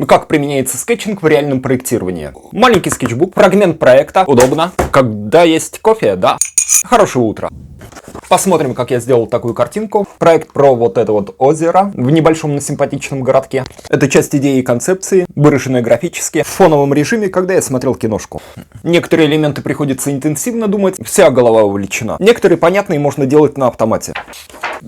Как применяется скетчинг в реальном проектировании. Маленький скетчбук, фрагмент проекта, удобно. Когда есть кофе, да. Хорошего утра. Посмотрим, как я сделал такую картинку. Проект про вот это вот озеро в небольшом, но симпатичном городке. Это часть идеи и концепции, выраженная графически, в фоновом режиме, когда я смотрел киношку. Некоторые элементы приходится интенсивно думать, вся голова увлечена. Некоторые понятные можно делать на автомате.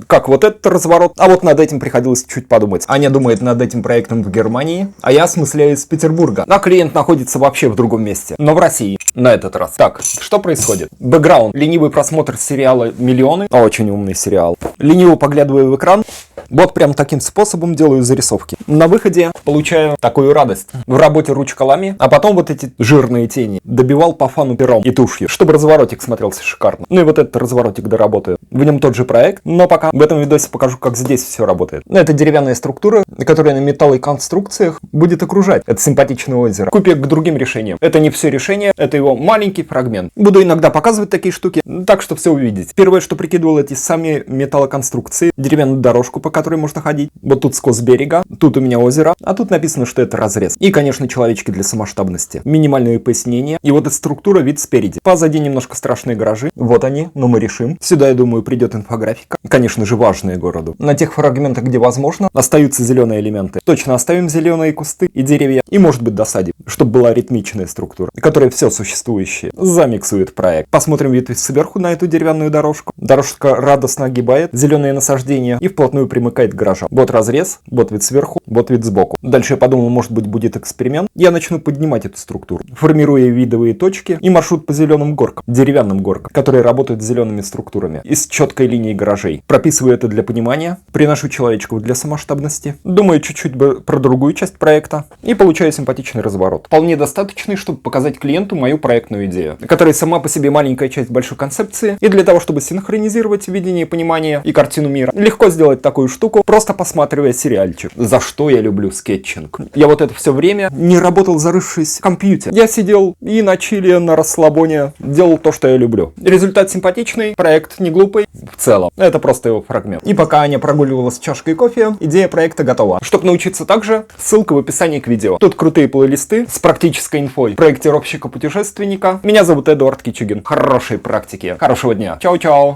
Как вот этот разворот, а вот над этим приходилось чуть подумать. Аня думает над этим проектом в Германии, а я осмысляю из Петербурга. А клиент находится вообще в другом месте, но в России на этот раз. Так, что происходит? Бэкграунд, ленивый просмотр сериала «Миллионы», очень умный сериал. Лениво поглядываю в экран, вот прям таким способом делаю зарисовки. На выходе получаю такую радость. В работе ручколами, а потом вот эти жирные тени добивал по фану пером и тушью, чтобы разворотик смотрелся шикарно. Ну и вот этот разворотик доработаю. В нем тот же проект, но пока в этом видосе покажу, как здесь все работает. Это деревянная структура, которая на металлоконструкциях будет окружать это симпатичное озеро. Купе к другим решениям. Это не все решение, это его маленький фрагмент. Буду иногда показывать такие штуки, так что все увидеть. Первое, что прикидывал, эти сами металлоконструкции, деревянную дорожку, по которой можно ходить. Вот тут скос берега, тут у меня озеро, а тут написано, что это разрез. И, конечно, человечки для самоштабности. Минимальные пояснения. И вот эта структура, вид спереди. Позади немножко страшные гаражи. Вот они, но мы решим. Сюда, я думаю, придет инфографика. Конечно же, важные городу. На тех фрагментах, где возможно, остаются зеленые элементы. Точно оставим зеленые кусты и деревья. И, может быть, досадим, чтобы была ритмичная структура, которая все существующее замиксует проект. Посмотрим вид сверху на эту деревянную дорожку. Дорожка радостно огибает зеленые насаждения и вплотную примыкает к гаражам. Вот разрез, вот вид сверху, вот вид сбоку. Дальше я подумал, может быть, будет эксперимент. Я начну поднимать эту структуру, формируя видовые точки и маршрут по зеленым горкам, деревянным горкам, которые работают с зелеными структурами и с четкой линией гаражей. Прописываю это для понимания, приношу человечку для самоштабности, думаю чуть-чуть про другую часть проекта и получаю симпатичный разворот. Вполне достаточный, чтобы показать клиенту мою проектную идею, которая сама по себе маленькая часть большой концепции, и для того, чтобы синхронизировать видение, понимание и картину мира, легко сделать такую штуку, просто посматривая сериальчик. За что я люблю скетчинг? Я вот это все время не работал, зарывшись в компьютер. Я сидел и на чиле, на расслабоне делал то, что я люблю. Результат симпатичный, проект не глупый в целом. Это просто его фрагмент. И пока Аня прогуливалась с чашкой кофе, идея проекта готова. Чтобы научиться также, ссылка в описании к видео. Тут крутые плейлисты с практической инфой проектировщика-путешественника. Меня зовут Эдуард Кичугин. Хорошей практики. Хорошего дня. Чао-чао.